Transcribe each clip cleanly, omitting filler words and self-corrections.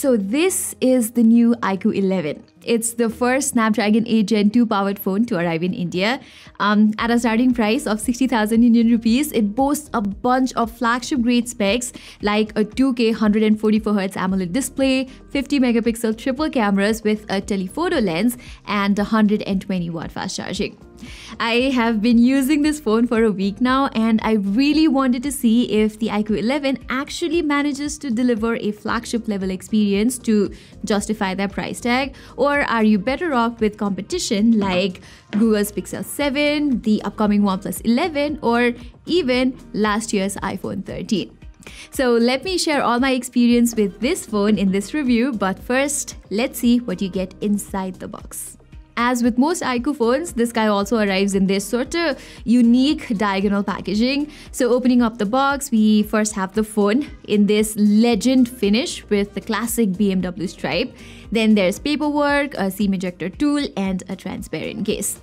So this is the new iQOO 11. It's the first Snapdragon 8 Gen 2 powered phone to arrive in India. At a starting price of 60,000 Indian rupees, it boasts a bunch of flagship grade specs like a 2K 144 Hz AMOLED display, 50 megapixel triple cameras with a telephoto lens, and 120 watt fast charging. I have been using this phone for a week now, and I really wanted to see if the iQOO 11 actually manages to deliver a flagship level experience to justify their price tag, or are you better off with competition like Google's Pixel 7, the upcoming OnePlus 11, or even last year's iPhone 13? So let me share all my experience with this phone in this review, but first, let's see what you get inside the box. As with most iQOO phones, this guy also arrives in this sort of unique diagonal packaging. So opening up the box, we first have the phone in this legend finish with the classic BMW stripe. Then there's paperwork, a SIM ejector tool, and a transparent case.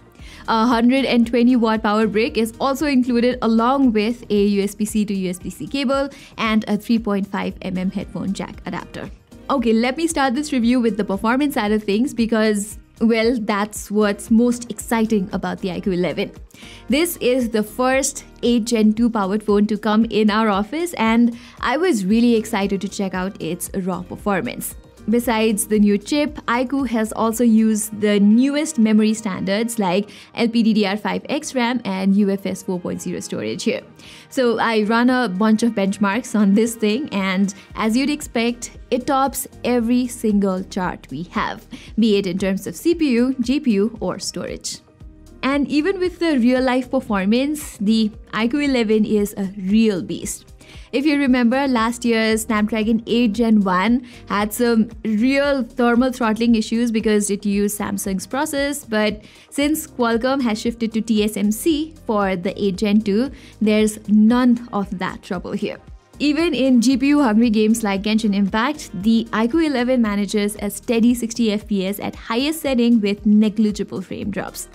A 120 watt power brick is also included along with a USB-C to USB-C cable and a 3.5mm headphone jack adapter. Okay, let me start this review with the performance side of things because, well, that's what's most exciting about the iQOO 11. This is the first 8 Gen 2 powered phone to come in our office, and I was really excited to check out its raw performance. Besides the new chip, iQOO has also used the newest memory standards like LPDDR5X RAM and UFS 4.0 storage here. So I run a bunch of benchmarks on this thing, and as you'd expect, it tops every single chart we have, be it in terms of CPU, GPU, or storage. And even with the real-life performance, the iQOO 11 is a real beast. If you remember, last year's Snapdragon 8 Gen 1 had some real thermal throttling issues because it used Samsung's process, but since Qualcomm has shifted to TSMC for the 8 Gen 2, there's none of that trouble here. Even in GPU-hungry games like Genshin Impact, the iQOO 11 manages a steady 60 FPS at highest setting with negligible frame drops.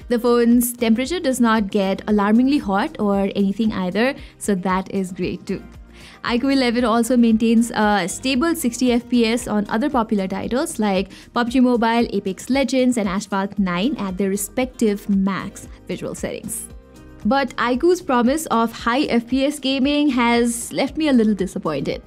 The phone's temperature does not get alarmingly hot or anything either, so that is great too. iQOO 11 also maintains a stable 60 FPS on other popular titles like PUBG Mobile, Apex Legends, and Asphalt 9 at their respective max visual settings. But iQOO's promise of high FPS gaming has left me a little disappointed.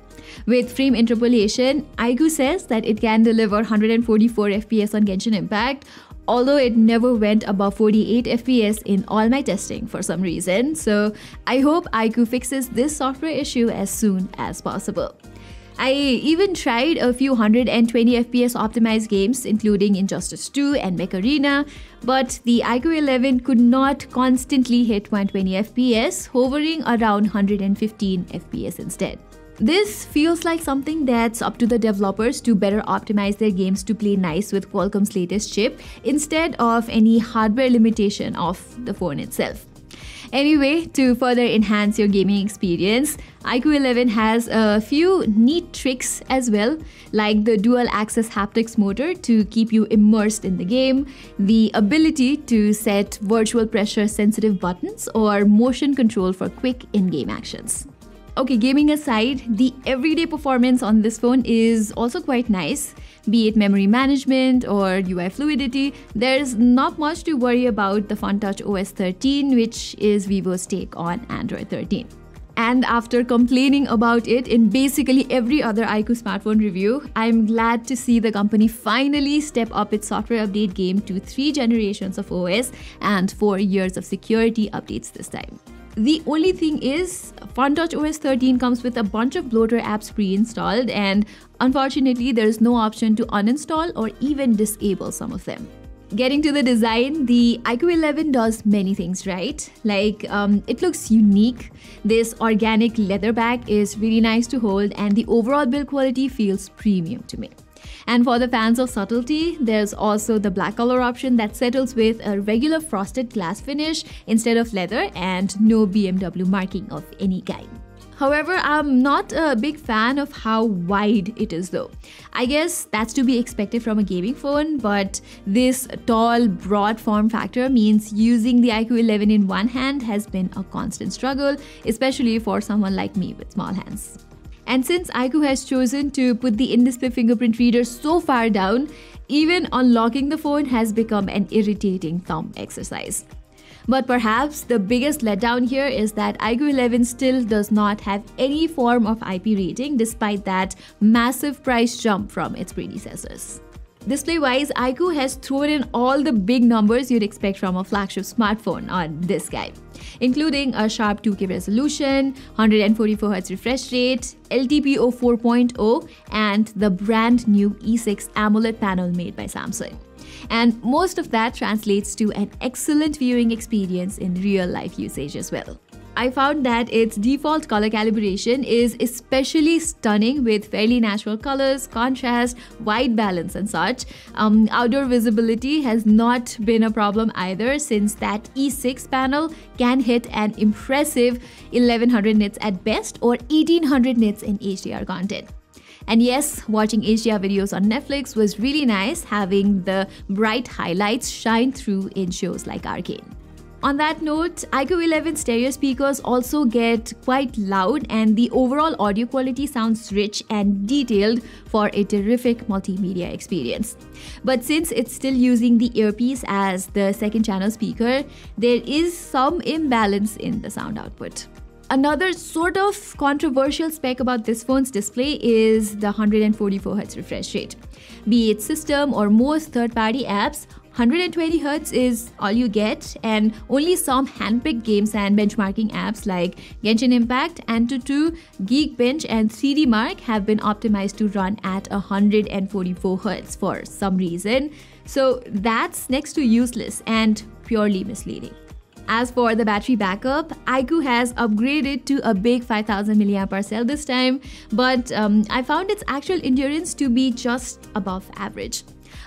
With frame interpolation, iQOO says that it can deliver 144 FPS on Genshin Impact, although it never went above 48 FPS in all my testing for some reason. So I hope iQOO fixes this software issue as soon as possible. I even tried a few 120 FPS optimized games, including Injustice 2 and Mech Arena, but the iQOO 11 could not constantly hit 120 FPS, hovering around 115 FPS instead. This feels like something that's up to the developers to better optimize their games to play nice with Qualcomm's latest chip instead of any hardware limitation of the phone itself. Anyway, to further enhance your gaming experience, iQOO 11 has a few neat tricks as well, like the dual-axis haptics motor to keep you immersed in the game, the ability to set virtual pressure-sensitive buttons, or motion control for quick in-game actions. Okay, gaming aside, the everyday performance on this phone is also quite nice. Be it memory management or UI fluidity, there's not much to worry about the FunTouch OS 13, which is Vivo's take on Android 13. And after complaining about it in basically every other iQOO smartphone review, I'm glad to see the company finally step up its software update game to 3 generations of OS and 4 years of security updates this time. The only thing is, FunTouch OS 13 comes with a bunch of bloatware apps pre-installed, and unfortunately there's no option to uninstall or even disable some of them. Getting to the design, the iQOO 11 does many things right. Like, it looks unique, this organic leather bag is really nice to hold, and the overall build quality feels premium to me. And for the fans of subtlety, there's also the black color option that settles with a regular frosted glass finish instead of leather and no BMW marking of any kind. However, I'm not a big fan of how wide it is though. I guess that's to be expected from a gaming phone, but this tall, broad form factor means using the iQOO 11 in one hand has been a constant struggle, especially for someone like me with small hands. And since iQOO has chosen to put the in-display fingerprint reader so far down, even unlocking the phone has become an irritating thumb exercise. But perhaps the biggest letdown here is that iQOO 11 still does not have any form of IP rating despite that massive price jump from its predecessors. Display-wise, iQOO has thrown in all the big numbers you'd expect from a flagship smartphone on this guy, including a sharp 2K resolution, 144Hz refresh rate, LTPO 4.0, and the brand new E6 AMOLED panel made by Samsung. And most of that translates to an excellent viewing experience in real-life usage as well. I found that its default color calibration is especially stunning with fairly natural colors, contrast, white balance and such. Outdoor visibility has not been a problem either, since that E6 panel can hit an impressive 1100 nits at best or 1800 nits in HDR content. And yes, watching HDR videos on Netflix was really nice, having the bright highlights shine through in shows like Arcane. On that note, iQOO 11 stereo speakers also get quite loud, and the overall audio quality sounds rich and detailed for a terrific multimedia experience. But since it's still using the earpiece as the second channel speaker, there is some imbalance in the sound output. Another sort of controversial spec about this phone's display is the 144Hz refresh rate. Be it system or most third-party apps, 120Hz is all you get, and only some handpicked games and benchmarking apps like Genshin Impact, Antutu, Geekbench, and 3D Mark have been optimized to run at 144Hz for some reason. So that's next to useless and purely misleading. As for the battery backup, iQOO has upgraded to a big 5000 mAh cell this time, but I found its actual endurance to be just above average.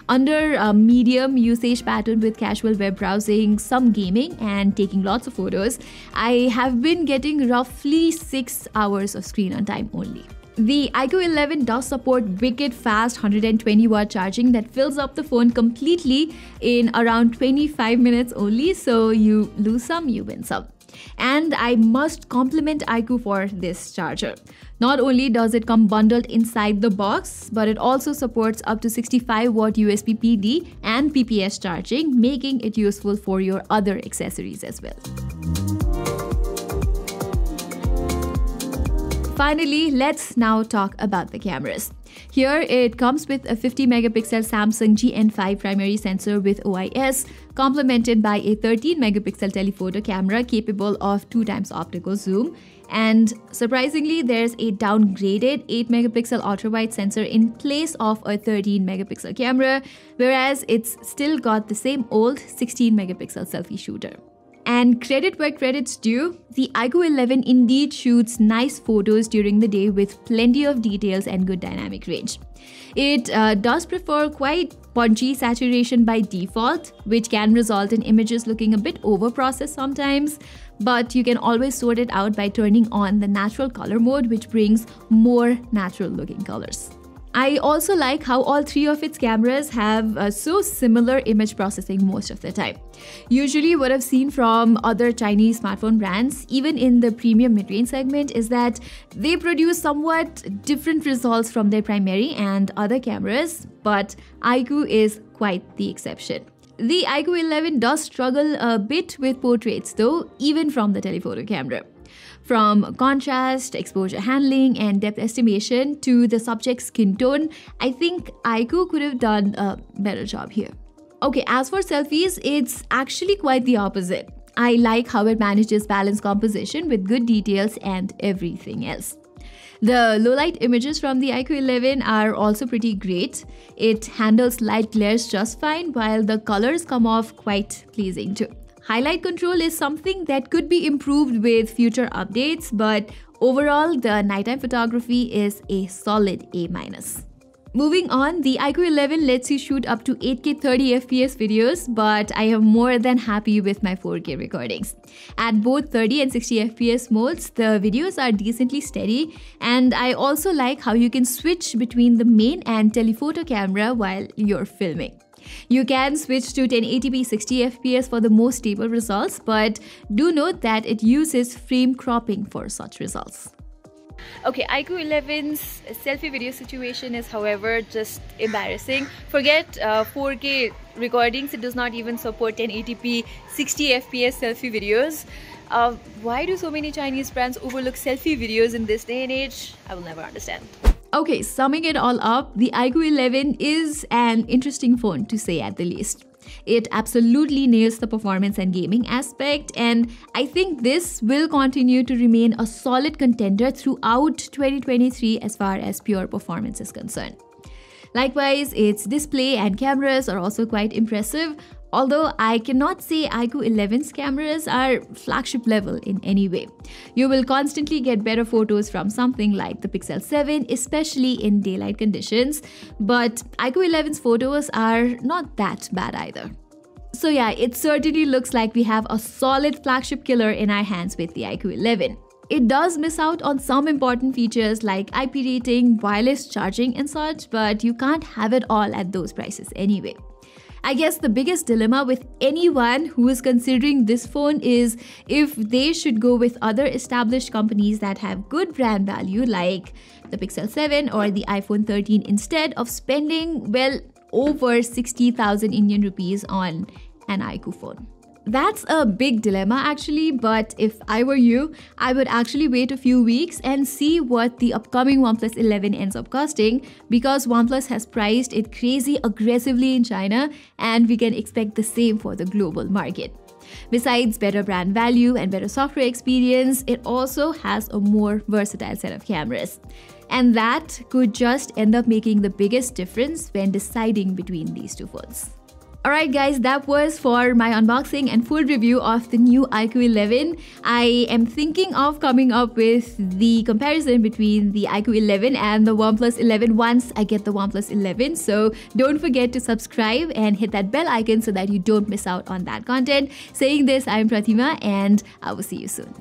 Under a medium usage pattern with casual web browsing, some gaming, and taking lots of photos, I have been getting roughly 6 hours of screen on time only. The iQOO 11 does support wicked fast 120-watt charging that fills up the phone completely in around 25 minutes only, so you lose some, you win some. And I must compliment iQOO for this charger. Not only does it come bundled inside the box, but it also supports up to 65-watt USB PD and PPS charging, making it useful for your other accessories as well. Finally, let's now talk about the cameras. Here, it comes with a 50-megapixel Samsung GN5 primary sensor with OIS, complemented by a 13-megapixel telephoto camera capable of 2x optical zoom. And surprisingly, there's a downgraded 8-megapixel ultra-wide sensor in place of a 13-megapixel camera, whereas it's still got the same old 16-megapixel selfie shooter. And credit where credit's due, the iQOO 11 indeed shoots nice photos during the day with plenty of details and good dynamic range. It does prefer quite punchy saturation by default, which can result in images looking a bit overprocessed sometimes, but you can always sort it out by turning on the natural color mode, which brings more natural looking colors. I also like how all three of its cameras have so similar image processing most of the time. Usually what I've seen from other Chinese smartphone brands, even in the premium mid-range segment, is that they produce somewhat different results from their primary and other cameras, but iQOO is quite the exception. The iQOO 11 does struggle a bit with portraits though, even from the telephoto camera. From contrast, exposure handling, and depth estimation to the subject's skin tone, I think iQOO could have done a better job here. Okay, as for selfies, it's actually quite the opposite. I like how it manages balanced composition with good details and everything else. The low-light images from the iQOO 11 are also pretty great. It handles light glares just fine, while the colors come off quite pleasing too. Highlight control is something that could be improved with future updates, but overall, the nighttime photography is a solid A-. Moving on, the iQOO 11 lets you shoot up to 8K 30fps videos, but I am more than happy with my 4K recordings. At both 30 and 60fps modes, the videos are decently steady, and I also like how you can switch between the main and telephoto camera while you're filming. You can switch to 1080p 60fps for the most stable results, but do note that it uses frame cropping for such results. Okay, iQOO 11's selfie video situation is, however, just embarrassing. Forget 4K recordings, it does not even support 1080p 60 FPS selfie videos. Why do so many Chinese brands overlook selfie videos in this day and age? I will never understand. Okay, summing it all up, the iQOO 11 is an interesting phone, to say at the least. It absolutely nails the performance and gaming aspect, and I think this will continue to remain a solid contender throughout 2023 as far as pure performance is concerned. Likewise, its display and cameras are also quite impressive, although I cannot say iQOO 11's cameras are flagship level in any way. You will constantly get better photos from something like the Pixel 7, especially in daylight conditions, but iQOO 11's photos are not that bad either. So yeah, it certainly looks like we have a solid flagship killer in our hands with the iQOO 11. It does miss out on some important features like IP rating, wireless charging and such, but you can't have it all at those prices anyway. I guess the biggest dilemma with anyone who is considering this phone is if they should go with other established companies that have good brand value like the Pixel 7 or the iPhone 13 instead of spending, well, over 60,000 Indian rupees on an iQOO phone. That's a big dilemma actually, but if I were you, I would actually wait a few weeks and see what the upcoming OnePlus 11 ends up costing, because OnePlus has priced it crazy aggressively in China and we can expect the same for the global market. Besides better brand value and better software experience, it also has a more versatile set of cameras. And that could just end up making the biggest difference when deciding between these two phones. Alright guys, that was for my unboxing and full review of the new iQOO 11. I am thinking of coming up with the comparison between the iQOO 11 and the OnePlus 11 once I get the OnePlus 11. So don't forget to subscribe and hit that bell icon so that you don't miss out on that content. Saying this, I am Pratima and I will see you soon.